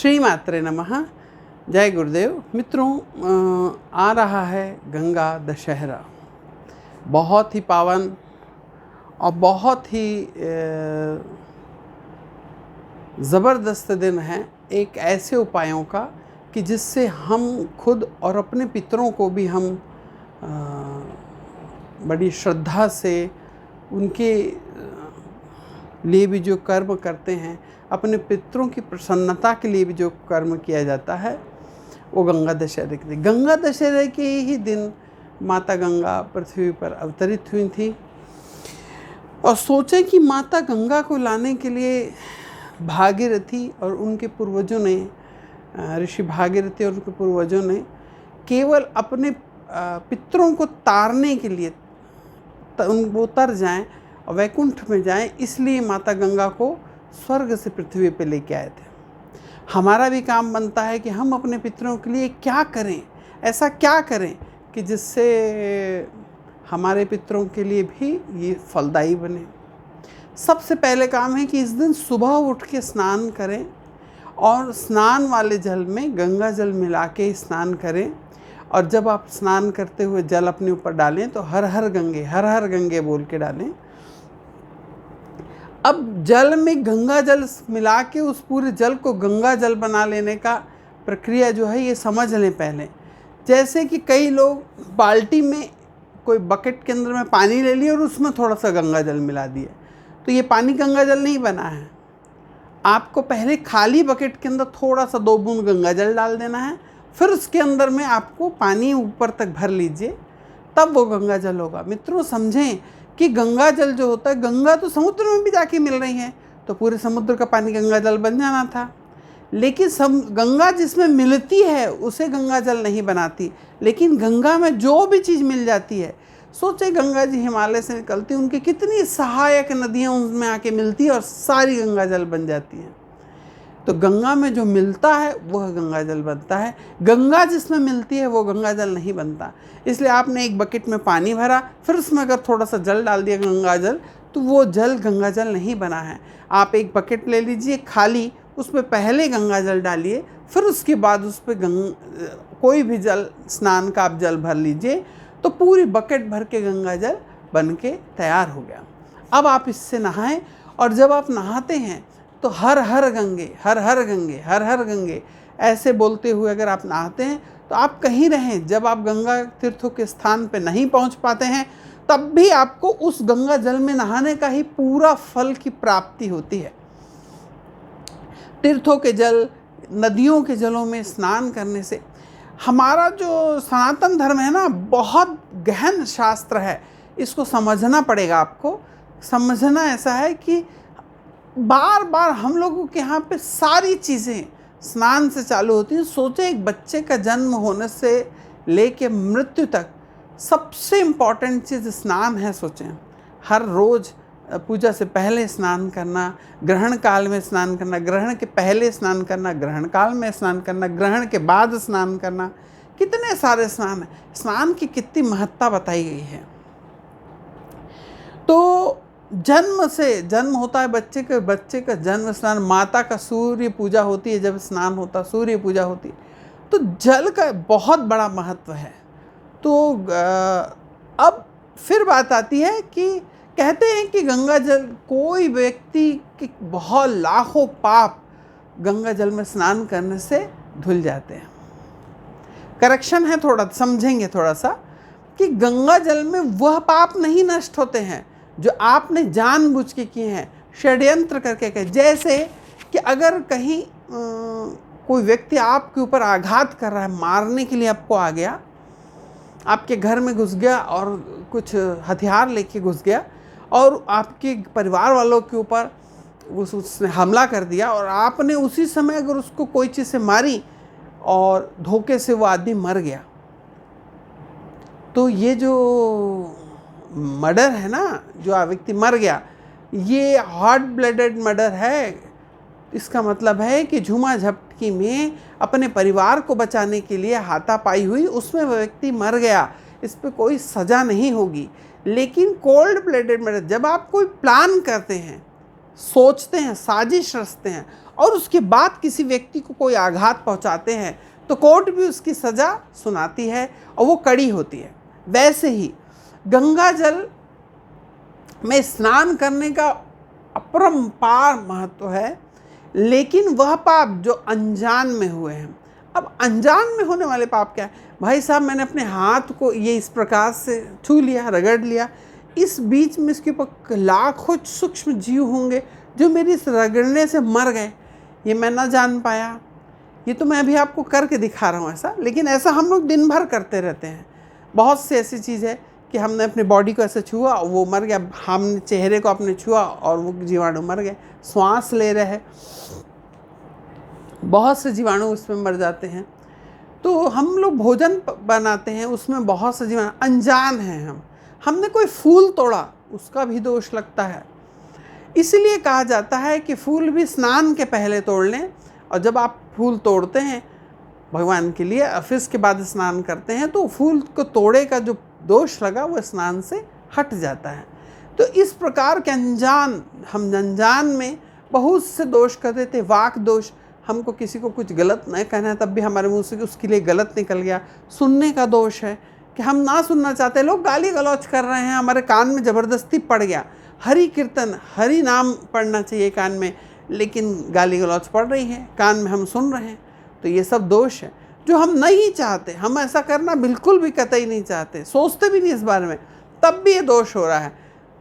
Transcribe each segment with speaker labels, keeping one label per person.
Speaker 1: श्री मात्रे नमः। जय गुरुदेव। मित्रों, आ रहा है गंगा दशहरा। बहुत ही पावन और बहुत ही ज़बरदस्त दिन है एक ऐसे उपायों का कि जिससे हम खुद और अपने पितरों को भी हम बड़ी श्रद्धा से उनके लिए भी जो कर्म करते हैं, अपने पितरों की प्रसन्नता के लिए भी जो कर्म किया जाता है, वो गंगा दशहरे के दिन। गंगा दशहरे के ही दिन माता गंगा पृथ्वी पर अवतरित हुई थी। और सोचें कि माता गंगा को लाने के लिए भागीरथी और उनके पूर्वजों ने, ऋषि भागीरथी और उनके पूर्वजों ने केवल अपने पितरों को तारने के लिए वो तर जाएं और वैकुंठ में जाएं, इसलिए माता गंगा को स्वर्ग से पृथ्वी पे लेके आए थे। हमारा भी काम बनता है कि हम अपने पितरों के लिए क्या करें, ऐसा क्या करें कि जिससे हमारे पितरों के लिए भी ये फलदायी बने। सबसे पहले काम है कि इस दिन सुबह उठ के स्नान करें और स्नान वाले जल में गंगा जल मिला के स्नान करें। और जब आप स्नान करते हुए जल अपने ऊपर डालें तो हर हर गंगे बोल के डालें। अब जल में गंगा जल मिला के उस पूरे जल को गंगा जल बना लेने का प्रक्रिया जो है ये समझ लें पहले। जैसे कि कई लोग बाल्टी में कोई बकेट के अंदर में पानी ले लिया और उसमें थोड़ा सा गंगा जल मिला दिया, तो ये पानी गंगा जल नहीं बना है। आपको पहले खाली बकेट के अंदर थोड़ा सा 2 बूंद गंगा जल डाल देना है, फिर उसके अंदर में आपको पानी ऊपर तक भर लीजिए, तब वो गंगा जल होगा। मित्रों, समझें कि गंगा जल जो होता है, गंगा तो समुद्र में भी जाके मिल रही है, तो पूरे समुद्र का पानी गंगा जल बन जाना था। लेकिन गंगा जिसमें मिलती है उसे गंगा जल नहीं बनाती। लेकिन गंगा में जो भी चीज़ मिल जाती है, सोचे गंगा जी हिमालय से निकलती, उनकी कितनी सहायक नदियाँ उनमें आके मिलती है और सारी गंगा जल बन जाती हैं। तो गंगा में जो मिलता है वह गंगा जल बनता है, गंगा जिसमें मिलती है वो गंगा जल नहीं बनता। इसलिए आपने एक बकेट में पानी भरा, फिर उसमें अगर थोड़ा सा जल डाल दिया गंगा जल, तो वो जल गंगा जल नहीं बना है। आप एक बकेट ले लीजिए खाली, उसमें पहले गंगा जल डालिए, फिर उसके बाद उस पर कोई भी जल, स्नान का आप जल भर लीजिए, तो पूरी बकेट भर के गंगा जल बन के तैयार हो गया। अब आप इससे नहाएं, और जब आप नहाते हैं तो हर हर गंगे ऐसे बोलते हुए अगर आप नहाते हैं, तो आप कहीं रहें, जब आप गंगा तीर्थों के स्थान पे नहीं पहुंच पाते हैं, तब भी आपको उस गंगा जल में नहाने का ही पूरा फल की प्राप्ति होती है। तीर्थों के जल, नदियों के जलों में स्नान करने से हमारा जो सनातन धर्म है ना, बहुत गहन शास्त्र है, इसको समझना पड़ेगा। आपको समझना ऐसा है कि बार बार हम लोगों के यहाँ पे सारी चीज़ें स्नान से चालू होती हैं। सोचें, एक बच्चे का जन्म होने से लेके मृत्यु तक सबसे इम्पॉर्टेंट चीज़ स्नान है। सोचें, हर रोज़ पूजा से पहले स्नान करना, ग्रहण काल में स्नान करना, ग्रहण के पहले स्नान करना, ग्रहण काल में स्नान करना, ग्रहण के बाद स्नान करना, कितने सारे स्नान हैं। स्नान की कितनी महत्ता बताई गई है। तो जन्म होता है बच्चे का जन्म स्नान, माता का सूर्य पूजा होती है, जब स्नान होता सूर्य पूजा होती है, तो जल का बहुत बड़ा महत्व है। तो अब फिर बात आती है कि कहते हैं कि गंगा जल, कोई व्यक्ति के बहुत लाखों पाप गंगा जल में स्नान करने से धुल जाते हैं। करेक्शन है, थोड़ा समझेंगे थोड़ा सा, कि गंगा जल में वह पाप नहीं नष्ट होते हैं जो आपने जानबूझ के किए हैं, षड्यंत्र करके किए। जैसे कि अगर कहीं कोई व्यक्ति आपके ऊपर आघात कर रहा है, मारने के लिए आपको आ गया, आपके घर में घुस गया और कुछ हथियार लेके घुस गया और आपके परिवार वालों के ऊपर उसने हमला कर दिया, और आपने उसी समय अगर उसको कोई चीज़ से मारी और धोखे से वो आदमी मर गया, तो ये जो मर्डर है ना, जो व्यक्ति मर गया, ये हॉट ब्लडेड मर्डर है। इसका मतलब है कि झूमा झपटी में अपने परिवार को बचाने के लिए हाथापाई हुई, उसमें वह व्यक्ति मर गया, इस पर कोई सज़ा नहीं होगी। लेकिन कोल्ड ब्लडेड मर्डर, जब आप कोई प्लान करते हैं सोचते हैं, साजिश रचते हैं और उसके बाद किसी व्यक्ति को कोई आघात पहुंचाते हैं तो कोर्ट भी उसकी सज़ा सुनाती है और वो कड़ी होती है। वैसे ही गंगा जल में स्नान करने का अपरंपार महत्व है, लेकिन वह पाप जो अनजान में हुए हैं। अब अनजान में होने वाले पाप क्या है? भाई साहब, मैंने अपने हाथ को ये इस प्रकार से छू लिया, रगड़ लिया, इस बीच में इसके ऊपर लाखों सूक्ष्म जीव होंगे जो मेरी इस रगड़ने से मर गए, ये मैं ना जान पाया। ये तो मैं अभी आपको करके दिखा रहा हूँ ऐसा, लेकिन ऐसा हम लोग दिन भर करते रहते हैं। बहुत सी ऐसी चीज़ है कि हमने अपनी बॉडी को ऐसे छुआ, वो मर गया, हमने चेहरे को अपने छुआ और वो जीवाणु मर गए। श्वास ले रहे हैं, बहुत से जीवाणु उसमें मर जाते हैं। तो हम लोग भोजन बनाते हैं, उसमें बहुत से जीवाणु, अनजान हैं हमने कोई फूल तोड़ा, उसका भी दोष लगता है। इसलिए कहा जाता है कि फूल भी स्नान के पहले तोड़ लें, और जब आप फूल तोड़ते हैं भगवान के लिए और फिर उसके बाद स्नान करते हैं तो फूल को तोड़े का जो दोष लगा वो स्नान से हट जाता है। तो इस प्रकार के हम अनजान में बहुत से दोष कर देते। वाक दोष, हमको किसी को कुछ गलत नहीं कहना है तब भी हमारे मुंह से उसके लिए गलत निकल गया। सुनने का दोष है कि हम ना सुनना चाहते, लोग गाली गलौज कर रहे हैं, हमारे कान में ज़बरदस्ती पड़ गया। हरि कीर्तन, हरि नाम पढ़ना चाहिए कान में, लेकिन गाली गलौज पड़ रही है, कान में हम सुन रहे हैं। तो ये सब दोष है जो हम नहीं चाहते, हम ऐसा करना बिल्कुल भी कतई नहीं चाहते, सोचते भी नहीं इस बारे में, तब भी ये दोष हो रहा है।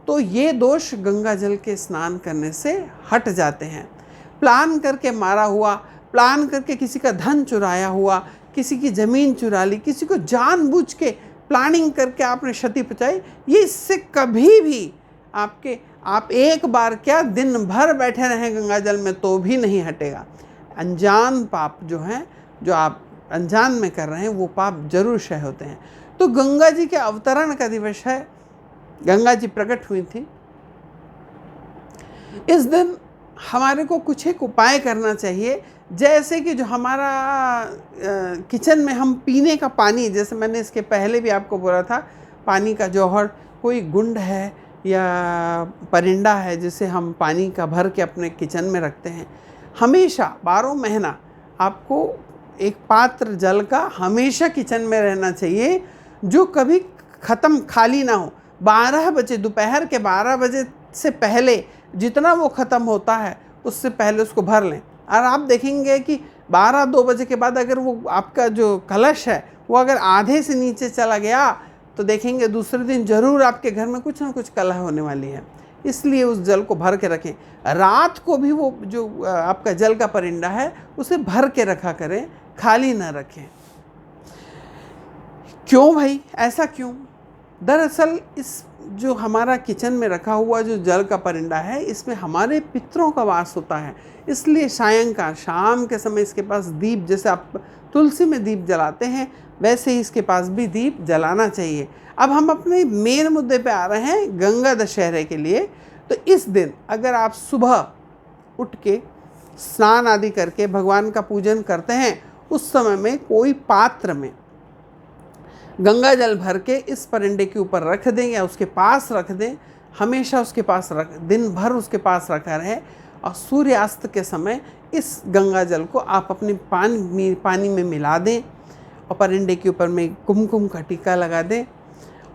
Speaker 1: तो ये दोष गंगा जल के स्नान करने से हट जाते हैं। प्लान करके मारा हुआ, प्लान करके किसी का धन चुराया हुआ, किसी की ज़मीन चुरा ली, किसी को जानबूझ के प्लानिंग करके आपने क्षति पहुंचाई, ये इससे कभी भी आप एक बार क्या दिन भर बैठे रहें गंगा जल में तो भी नहीं हटेगा। अनजान पाप जो हैं, जो आप अनजान में कर रहे हैं, वो पाप जरूर क्षय होते हैं। तो गंगा जी के अवतरण का दिवस है, गंगा जी प्रकट हुई थी। इस दिन हमारे को कुछ एक उपाय करना चाहिए, जैसे कि जो हमारा किचन में हम पीने का पानी, जैसे मैंने इसके पहले भी आपको बोला था, पानी का जौहर, कोई गुंड है या परिंदा है जिसे हम पानी का भर के अपने किचन में रखते हैं। हमेशा 12 महीना आपको एक पात्र जल का हमेशा किचन में रहना चाहिए, जो कभी ख़त्म खाली ना हो। 12 बजे, दोपहर के 12 बजे से पहले जितना वो ख़त्म होता है उससे पहले उसको भर लें। और आप देखेंगे कि 12-2 बजे के बाद अगर वो आपका जो कलश है वो अगर आधे से नीचे चला गया तो देखेंगे दूसरे दिन ज़रूर आपके घर में कुछ ना कुछ कलह होने वाली है। इसलिए उस जल को भर के रखें। रात को भी वो जो आपका जल का परिंदा है उसे भर के रखा करें, खाली ना रखें। क्यों भाई, ऐसा क्यों? दरअसल इस जो हमारा किचन में रखा हुआ जो जल का परिंदा है, इसमें हमारे पितरों का वास होता है। इसलिए सायंकाल, शाम के समय इसके पास दीप, जैसे आप तुलसी में दीप जलाते हैं वैसे ही इसके पास भी दीप जलाना चाहिए। अब हम अपने मेन मुद्दे पे आ रहे हैं, गंगा दशहरे के लिए। तो इस दिन अगर आप सुबह उठ के स्नान आदि करके भगवान का पूजन करते हैं, उस समय में कोई पात्र में गंगा जल भर के इस परिंदे के ऊपर रख दें या उसके पास रख दें, हमेशा उसके पास दिन भर उसके पास रखा रहे। और सूर्यास्त के समय इस गंगा जल को आप अपने पानी में मिला दें और परिंदे के ऊपर में कुमकुम का टीका लगा दें।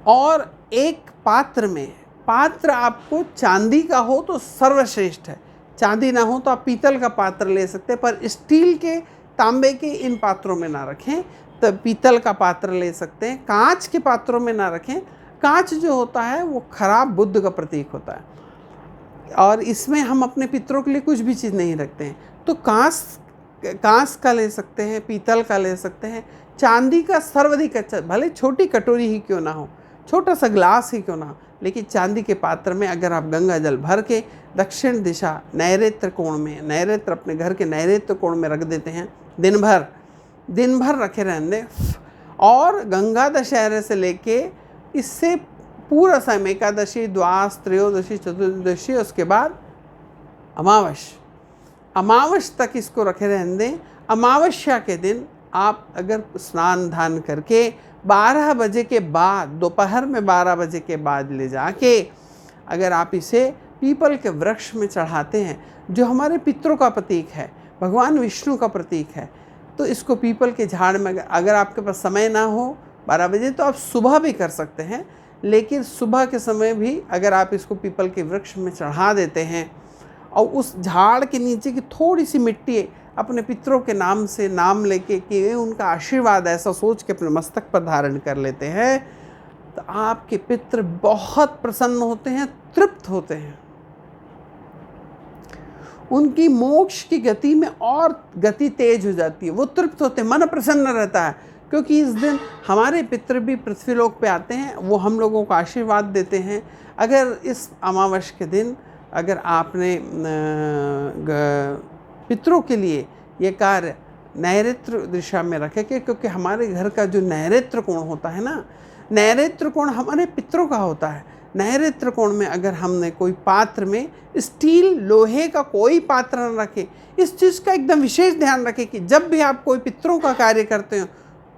Speaker 1: और एक पात्र में, पात्र आपको चांदी का हो तो सर्वश्रेष्ठ है, चांदी ना हो तो आप पीतल का पात्र ले सकते हैं, पर स्टील के, तांबे के इन पात्रों में ना रखें, तो पीतल का पात्र ले सकते हैं। कांच के पात्रों में ना रखें, कांच जो होता है वो खराब बुद्ध का प्रतीक होता है और इसमें हम अपने पितरों के लिए कुछ भी चीज़ नहीं रखते हैं। तो कांच का ले सकते हैं, पीतल का ले सकते हैं। चांदी का सर्वाधिक अच्छा, भले छोटी कटोरी ही क्यों ना हो, छोटा सा ग्लास ही क्यों ना हो, लेकिन चांदी के पात्र में अगर आप गंगा जल भर के दक्षिण दिशा नैऋत्य कोण में, नैऋत्य अपने घर के नैऋत्य कोण में रख देते हैं, दिन भर रखे रहने। और गंगा दशहरे से लेके इससे पूरा समय, एकादशी, द्वादश, त्रयोदशी, चतुर्दशी, उसके बाद अमावस तक इसको रखे रहने दें। अमावस्या के दिन आप अगर स्नान धान करके 12 बजे के बाद, दोपहर में 12 बजे के बाद ले जाके अगर आप इसे पीपल के वृक्ष में चढ़ाते हैं, जो हमारे पितरों का प्रतीक है, भगवान विष्णु का प्रतीक है। तो इसको पीपल के झाड़ में, अगर आपके पास समय ना हो 12 बजे, तो आप सुबह भी कर सकते हैं, लेकिन सुबह के समय भी अगर आप इसको पीपल के वृक्ष में चढ़ा देते हैं और उस झाड़ के नीचे की थोड़ी सी मिट्टी अपने पितरों के नाम से नाम लेके कि उनका आशीर्वाद ऐसा सोच के अपने मस्तक पर धारण कर लेते हैं, तो आपके पितृ बहुत प्रसन्न होते हैं, तृप्त होते हैं। उनकी मोक्ष की गति में और गति तेज हो जाती है, वो तृप्त होते हैं, मन प्रसन्न रहता है, क्योंकि इस दिन हमारे पितृ भी पृथ्वीलोक पे आते हैं, वो हम लोगों को आशीर्वाद देते हैं। अगर इस अमावस के दिन अगर आपने पितरों के लिए ये कार्य नैऋत्य दिशा में रखे, क्योंकि हमारे घर का जो नैऋत्य कोण होता है ना, नैऋत्य कोण हमारे पितरों का होता है। नैऋत्य कोण में अगर हमने कोई पात्र में स्टील लोहे का कोई पात्र न रखे, इस चीज़ का एकदम विशेष ध्यान रखें कि जब भी आप कोई पितरों का कार्य करते हो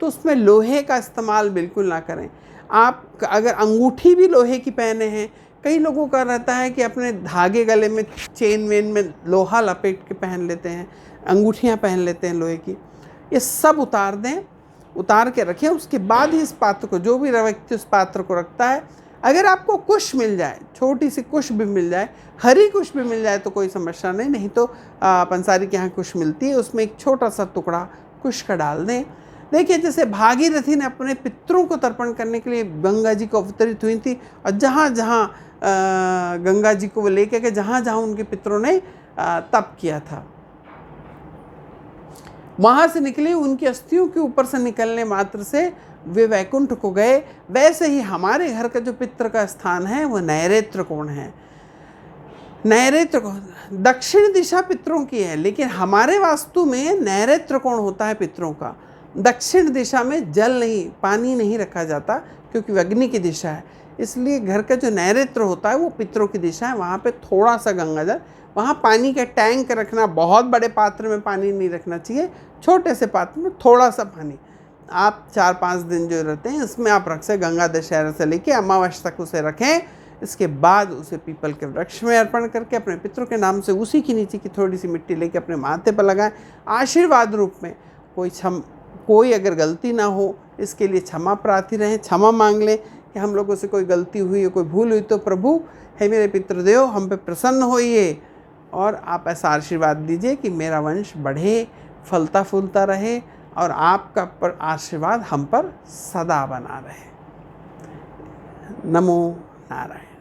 Speaker 1: तो उसमें लोहे का इस्तेमाल बिल्कुल ना करें। आप अगर अंगूठी भी लोहे की पहने हैं, कई लोगों का रहता है कि अपने धागे गले में चेन वेन में लोहा लपेट के पहन लेते हैं, अंगूठियाँ पहन लेते हैं लोहे की, ये सब उतार दें, उतार के रखें। उसके बाद ही इस पात्र को, जो भी व्यक्ति उस पात्र को रखता है, अगर आपको कुश मिल जाए, छोटी सी कुश भी मिल जाए, हरी कुश भी मिल जाए तो कोई समस्या नहीं, नहीं तो पंसारी के यहाँ कुश मिलती है, उसमें एक छोटा सा टुकड़ा कुश का डाल दें। देखिए, जैसे भागीरथी ने अपने पितरों को तर्पण करने के लिए गंगा जी को अवतरित हुई थी, और जहाँ जहाँ गंगा जी को वो लेके गए, जहाँ जहाँ उनके पितरों ने तप किया था, वहाँ से निकली उनकी अस्थियों के ऊपर से निकलने मात्र से वे वैकुंठ को गए। वैसे ही हमारे घर का जो पितृ का स्थान है वो नैऋत्य कोण है। नैऋत्य कोण दक्षिण दिशा पितरों की है, लेकिन हमारे वास्तु में नैऋत्य कोण होता है पितरों का। दक्षिण दिशा में जल नहीं, पानी नहीं रखा जाता, क्योंकि अग्नि की दिशा है, इसलिए घर का जो नैऋत्य होता है वो पितरों की दिशा है। वहाँ पे थोड़ा सा गंगा जल, वहाँ पानी का टैंक रखना, बहुत बड़े पात्र में पानी नहीं रखना चाहिए, छोटे से पात्र में थोड़ा सा पानी। आप 4-5 दिन जो रहते हैं इसमें आप रख से गंगा दशहरा से लेके अमावस तक उसे रखें। इसके बाद उसे पीपल के वृक्ष में अर्पण करके अपने पितरों के नाम से उसी के नीचे की थोड़ी सी मिट्टी लेके अपने माथे पर लगाएं, आशीर्वाद रूप में। कोई अगर गलती ना हो, इसके लिए क्षमा प्रार्थी रहें, क्षमा मांग लें कि हम लोगों से कोई गलती हुई है, कोई भूल हुई, तो प्रभु हे मेरे पितृदेव हम पे प्रसन्न होइए और आप ऐसा आशीर्वाद दीजिए कि मेरा वंश बढ़े, फलता फूलता रहे और आपका आशीर्वाद हम पर सदा बना रहे। नमो नारायण।